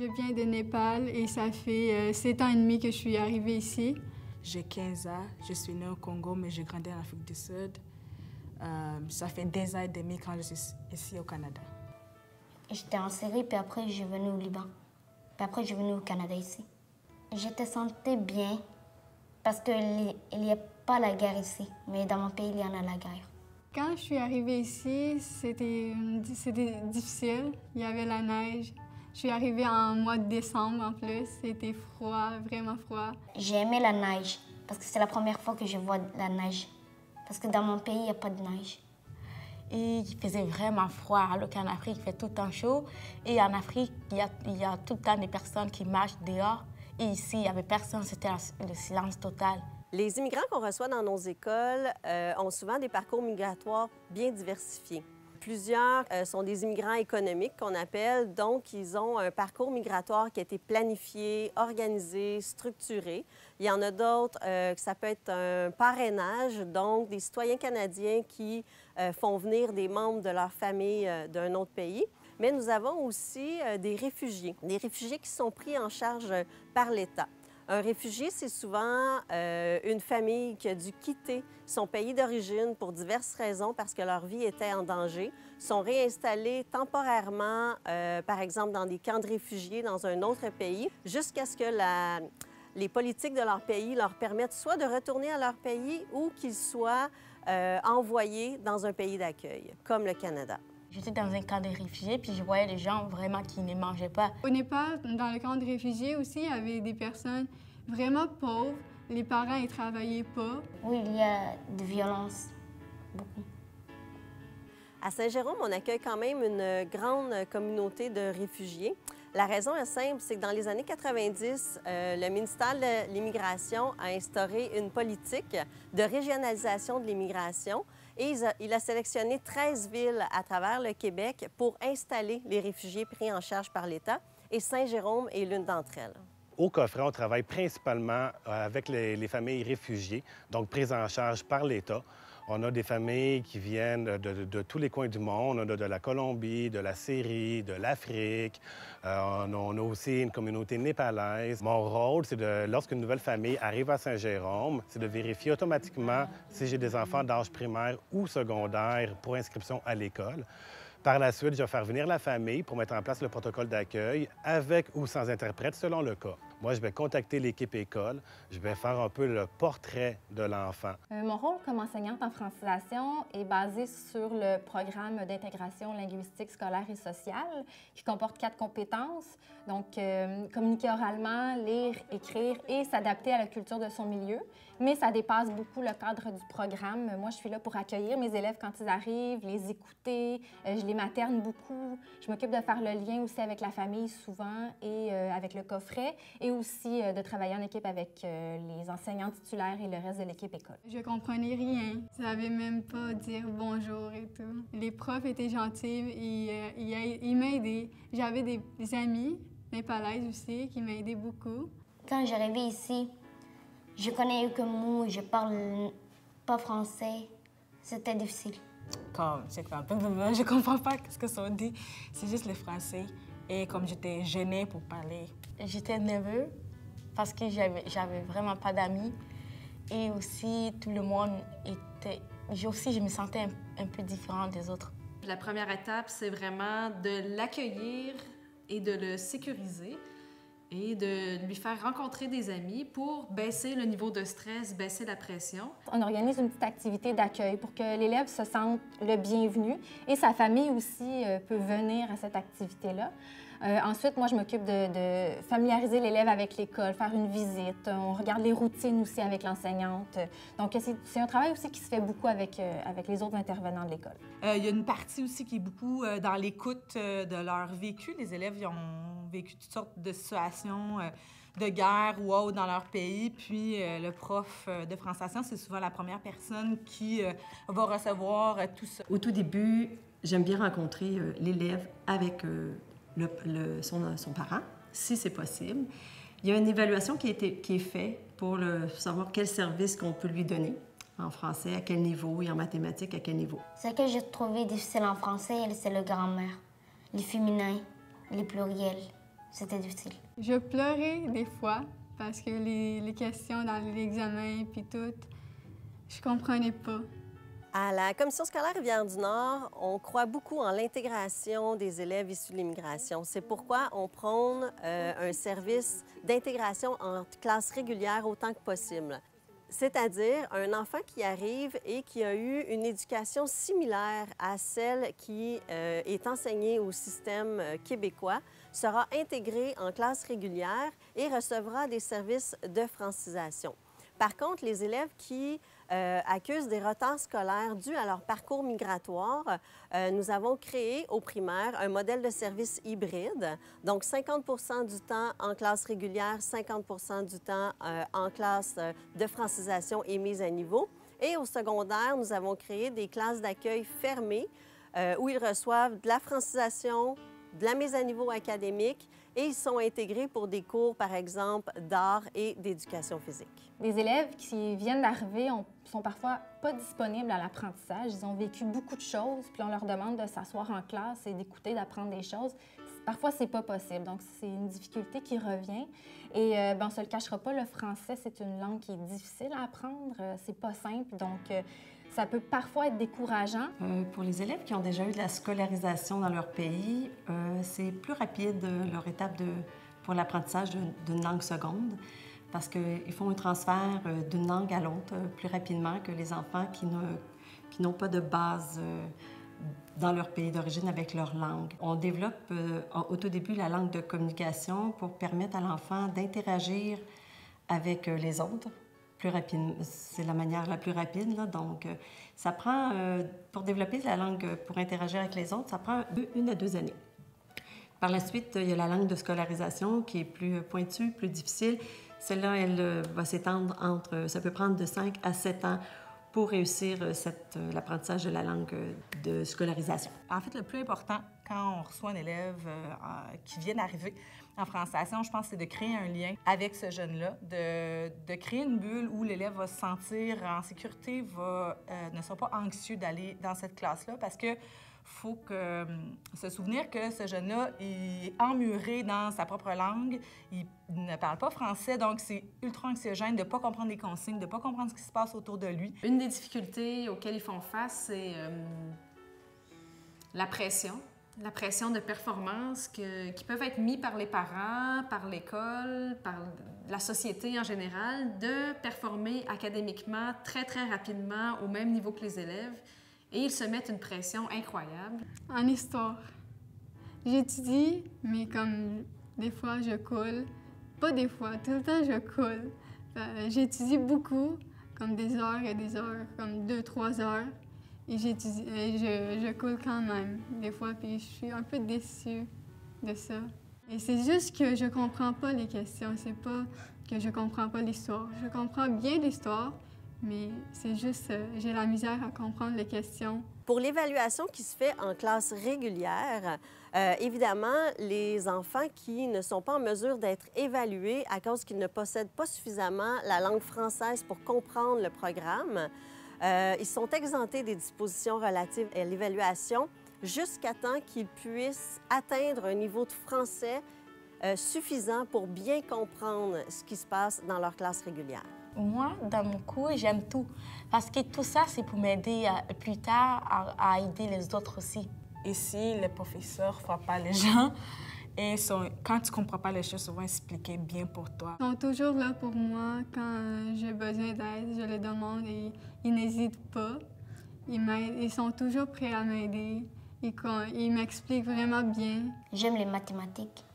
Je viens de Népal et ça fait 7 ans et demi que je suis arrivée ici. J'ai 15 ans, je suis née au Congo, mais j'ai grandi en Afrique du Sud. Ça fait des ans et demi quand je suis ici au Canada. J'étais en Syrie, puis après, je suis venue au Liban. Puis après, je suis venue au Canada ici. J'étais sentie bien parce qu'il n'y a pas la guerre ici, mais dans mon pays, il y en a la guerre. Quand je suis arrivée ici, c'était difficile. Il y avait la neige. Je suis arrivée en mois de décembre en plus. C'était froid, vraiment froid. J'ai aimé la neige parce que c'est la première fois que je vois la neige. Parce que dans mon pays, il n'y a pas de neige. Et il faisait vraiment froid, alors qu'en Afrique, il fait tout le temps chaud. Et en Afrique, il y a tout le temps des personnes qui marchent dehors. Et ici, il n'y avait personne, c'était le silence total. Les immigrants qu'on reçoit dans nos écoles ont souvent des parcours migratoires bien diversifiés. Plusieurs sont des immigrants économiques qu'on appelle, donc ils ont un parcours migratoire qui a été planifié, organisé, structuré. Il y en a d'autres ça peut être un parrainage, donc des citoyens canadiens qui font venir des membres de leur famille d'un autre pays. Mais nous avons aussi des réfugiés qui sont pris en charge par l'État. Un réfugié, c'est souvent une famille qui a dû quitter son pays d'origine pour diverses raisons parce que leur vie était en danger, sont réinstallés temporairement, par exemple, dans des camps de réfugiés dans un autre pays, jusqu'à ce que les politiques de leur pays leur permettent soit de retourner à leur pays ou qu'ils soient envoyés dans un pays d'accueil, comme le Canada. J'étais dans un camp de réfugiés, puis je voyais les gens vraiment qui ne mangeaient pas. Au Népal, dans le camp de réfugiés aussi, il y avait des personnes vraiment pauvres. Les parents, ils ne travaillaient pas. Oui, il y a de violence, beaucoup. À Saint-Jérôme, on accueille quand même une grande communauté de réfugiés. La raison est simple, c'est que dans les années 90, le ministère de l'Immigration a instauré une politique de régionalisation de l'immigration et il a sélectionné 13 villes à travers le Québec pour installer les réfugiés pris en charge par l'État et Saint-Jérôme est l'une d'entre elles. Au Coffret, on travaille principalement avec les familles réfugiées, donc prises en charge par l'État. On a des familles qui viennent de tous les coins du monde. On a de la Colombie, de la Syrie, de l'Afrique. On a aussi une communauté népalaise. Mon rôle, c'est lorsqu'une nouvelle famille arrive à Saint-Jérôme, c'est de vérifier automatiquement si j'ai des enfants d'âge primaire ou secondaire pour inscription à l'école. Par la suite, je vais faire venir la famille pour mettre en place le protocole d'accueil avec ou sans interprète selon le cas. Moi, je vais contacter l'équipe école. Je vais faire un peu le portrait de l'enfant. Mon rôle comme enseignante en francisation est basé sur le programme d'intégration linguistique, scolaire et sociale qui comporte 4 compétences. Donc, communiquer oralement, lire, écrire et s'adapter à la culture de son milieu. Mais ça dépasse beaucoup le cadre du programme. Moi, je suis là pour accueillir mes élèves quand ils arrivent, les écouter. Je les materne beaucoup. Je m'occupe de faire le lien aussi avec la famille souvent et avec le coffret. Et aussi de travailler en équipe avec les enseignants titulaires et le reste de l'équipe école. Je comprenais rien. Je savais même pas dire bonjour et tout. Les profs étaient gentils, ils m'aidaient. J'avais des amis népalaises aussi qui m'aidaient beaucoup. Quand j'arrivais ici, je connais que mots, je parle pas français. C'était difficile. Comme, je comprends pas ce que ça dit. C'est juste le français. Et comme j'étais gênée pour parler. J'étais nerveuse parce que j'avais vraiment pas d'amis. Et aussi, tout le monde était... je me sentais un peu différente des autres. La première étape, c'est vraiment de l'accueillir et de le sécuriser et de lui faire rencontrer des amis pour baisser le niveau de stress, baisser la pression. On organise une petite activité d'accueil pour que l'élève se sente le bienvenu et sa famille aussi peut venir à cette activité-là. Ensuite, moi, je m'occupe de familiariser l'élève avec l'école, faire une visite. On regarde les routines aussi avec l'enseignante. Donc, c'est un travail aussi qui se fait beaucoup avec les autres intervenants de l'école. Il y a une partie aussi qui est beaucoup dans l'écoute de leur vécu. Les élèves ils ont vécu toutes sortes de situations de guerre ou autre dans leur pays. Puis le prof de francisation, c'est souvent la première personne qui va recevoir tout ça. Au tout début, j'aime bien rencontrer l'élève avec son parent, si c'est possible. Il y a une évaluation qui est faite pour savoir quel service qu'on peut lui donner en français, à quel niveau, et en mathématiques, à quel niveau. Ce que j'ai trouvé difficile en français, c'est le grammaire, les féminins, les pluriels. C'était difficile. Je pleurais des fois parce que les questions dans l'examen puis tout, je comprenais pas. À la Commission scolaire Rivière-du-Nord, on croit beaucoup en l'intégration des élèves issus de l'immigration. C'est pourquoi on prône un service d'intégration en classe régulière autant que possible. C'est-à-dire un enfant qui arrive et qui a eu une éducation similaire à celle qui est enseignée au système québécois sera intégré en classe régulière et recevra des services de francisation. Par contre, les élèves qui accusent des retards scolaires dus à leur parcours migratoire, nous avons créé au primaire un modèle de service hybride, donc 50 du temps en classe régulière, 50 du temps en classe de francisation et mise à niveau. Et au secondaire, nous avons créé des classes d'accueil fermées où ils reçoivent de la francisation, de la mise à niveau académique et ils sont intégrés pour des cours, par exemple, d'art et d'éducation physique. Les élèves qui viennent d'arriver sont parfois pas disponibles à l'apprentissage. Ils ont vécu beaucoup de choses, puis on leur demande de s'asseoir en classe et d'écouter, d'apprendre des choses. Parfois, c'est pas possible. Donc, c'est une difficulté qui revient. Et on se le cachera pas, le français, c'est une langue qui est difficile à apprendre. C'est pas simple, donc ça peut parfois être décourageant. Pour les élèves qui ont déjà eu de la scolarisation dans leur pays, c'est plus rapide leur étape pour l'apprentissage d'une langue seconde parce qu'ils font un transfert d'une langue à l'autre plus rapidement que les enfants qui n'ont pas de base dans leur pays d'origine avec leur langue. On développe au tout début la langue de communication pour permettre à l'enfant d'interagir avec les autres plus rapidement. C'est la manière la plus rapide, là. Donc, ça prend, pour développer la langue pour interagir avec les autres, ça prend 1 à 2 années. Par la suite, il y a la langue de scolarisation qui est plus pointue, plus difficile. Celle-là, elle va s'étendre ça peut prendre de 5 à 7 ans pour réussir l'apprentissage de la langue de scolarisation. En fait, le plus important quand on reçoit un élève qui vient d'arriver en francisation, je pense, c'est de créer un lien avec ce jeune-là, de créer une bulle où l'élève va se sentir en sécurité, ne soit pas anxieux d'aller dans cette classe-là parce que faut se souvenir que ce jeune-là est emmuré dans sa propre langue. Il ne parle pas français, donc c'est ultra anxiogène de ne pas comprendre les consignes, de ne pas comprendre ce qui se passe autour de lui. Une des difficultés auxquelles ils font face, c'est la pression de performance qui peuvent être mis par les parents, par l'école, par la société en général, de performer académiquement très, très rapidement au même niveau que les élèves. Et ils se mettent une pression incroyable. En histoire, j'étudie, mais comme des fois je coule. Pas des fois, tout le temps je coule. J'étudie beaucoup, comme des heures et des heures, comme 2-3 heures. Et j'étudie, je coule quand même, des fois, puis je suis un peu déçue de ça. Et c'est juste que je comprends pas les questions, c'est pas que je comprends pas l'histoire. Je comprends bien l'histoire, mais c'est juste, j'ai la misère à comprendre les questions. Pour l'évaluation qui se fait en classe régulière, évidemment, les enfants qui ne sont pas en mesure d'être évalués à cause qu'ils ne possèdent pas suffisamment la langue française pour comprendre le programme, ils sont exemptés des dispositions relatives à l'évaluation jusqu'à temps qu'ils puissent atteindre un niveau de français suffisant pour bien comprendre ce qui se passe dans leur classe régulière. Moi, dans mon cours, j'aime tout. Parce que tout ça, c'est pour m'aider plus tard à aider les autres aussi. Ici, les professeurs ne frappent pas les gens. Et quand tu ne comprends pas les choses, ils vont expliquer bien pour toi. Ils sont toujours là pour moi quand j'ai besoin d'aide. Je les demande et ils n'hésitent pas. Ils m'aident. Ils sont toujours prêts à m'aider. Ils m'expliquent vraiment bien. J'aime les mathématiques.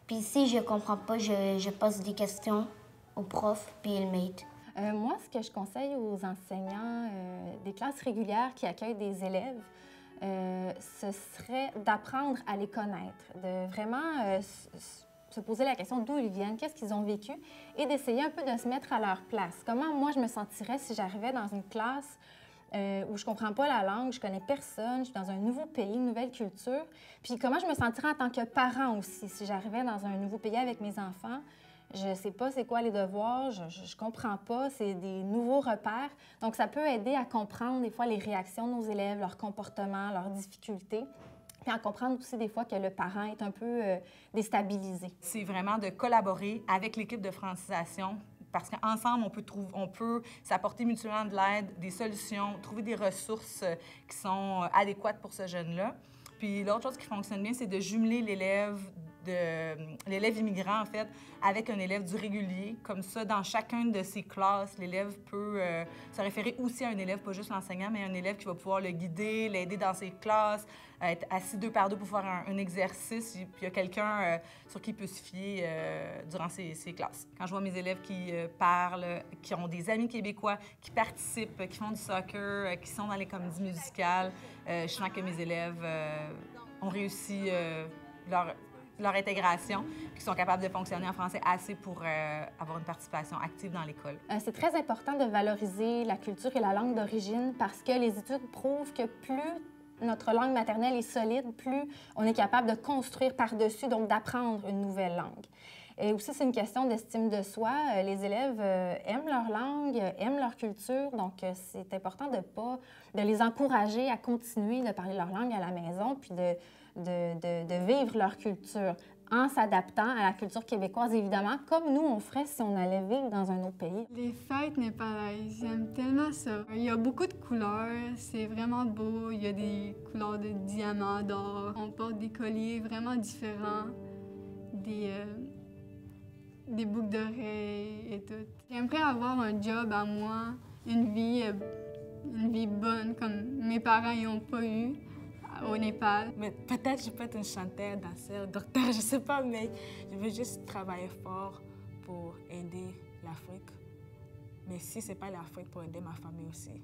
Puis si je ne comprends pas, je pose des questions aux profs, puis ils m'aident. Moi, ce que je conseille aux enseignants des classes régulières qui accueillent des élèves, ce serait d'apprendre à les connaître, de vraiment se poser la question d'où ils viennent, qu'est-ce qu'ils ont vécu, et d'essayer un peu de se mettre à leur place. Comment moi, je me sentirais si j'arrivais dans une classe où je ne comprends pas la langue, je connais personne, je suis dans un nouveau pays, une nouvelle culture, puis comment je me sentirais en tant que parent aussi si j'arrivais dans un nouveau pays avec mes enfants. Je ne sais pas c'est quoi les devoirs, je ne comprends pas, c'est des nouveaux repères. Donc, ça peut aider à comprendre des fois les réactions de nos élèves, leur comportement, leurs difficultés. Puis puis à comprendre aussi des fois que le parent est un peu déstabilisé. C'est vraiment de collaborer avec l'équipe de francisation parce qu'ensemble, on peut s'apporter mutuellement de l'aide, des solutions, trouver des ressources qui sont adéquates pour ce jeune-là. Puis l'autre chose qui fonctionne bien, c'est de jumeler l'élève immigrant, en fait, avec un élève du régulier. Comme ça, dans chacune de ses classes, l'élève peut se référer aussi à un élève, pas juste l'enseignant, mais un élève qui va pouvoir le guider, l'aider dans ses classes, être assis 2 par 2 pour faire un exercice. Puis il y a quelqu'un sur qui il peut se fier durant ses classes. Quand je vois mes élèves qui parlent, qui ont des amis québécois, qui participent, qui font du soccer, qui sont dans les comédies musicales, je sens que mes élèves ont réussi leur intégration, puis qu'ils sont capables de fonctionner en français assez pour avoir une participation active dans l'école. C'est très important de valoriser la culture et la langue d'origine parce que les études prouvent que plus notre langue maternelle est solide, plus on est capable de construire par-dessus, donc d'apprendre une nouvelle langue. Et aussi, c'est une question d'estime de soi. Les élèves aiment leur langue, aiment leur culture, donc c'est important de les encourager à continuer de parler leur langue à la maison, puis de vivre leur culture en s'adaptant à la culture québécoise, évidemment, comme nous, on ferait si on allait vivre dans un autre pays. Les fêtes népalaises, j'aime tellement ça. Il y a beaucoup de couleurs, c'est vraiment beau. Il y a des couleurs de diamants, d'or. On porte des colliers vraiment différents, des boucles d'oreilles et tout. J'aimerais avoir un job à moi, une vie bonne comme mes parents n'ont pas eu au Népal. Mais peut-être je peux être une chanteuse, danseur, docteur, je sais pas, mais je veux juste travailler fort pour aider l'Afrique. Mais si c'est pas l'Afrique, pour aider ma famille aussi.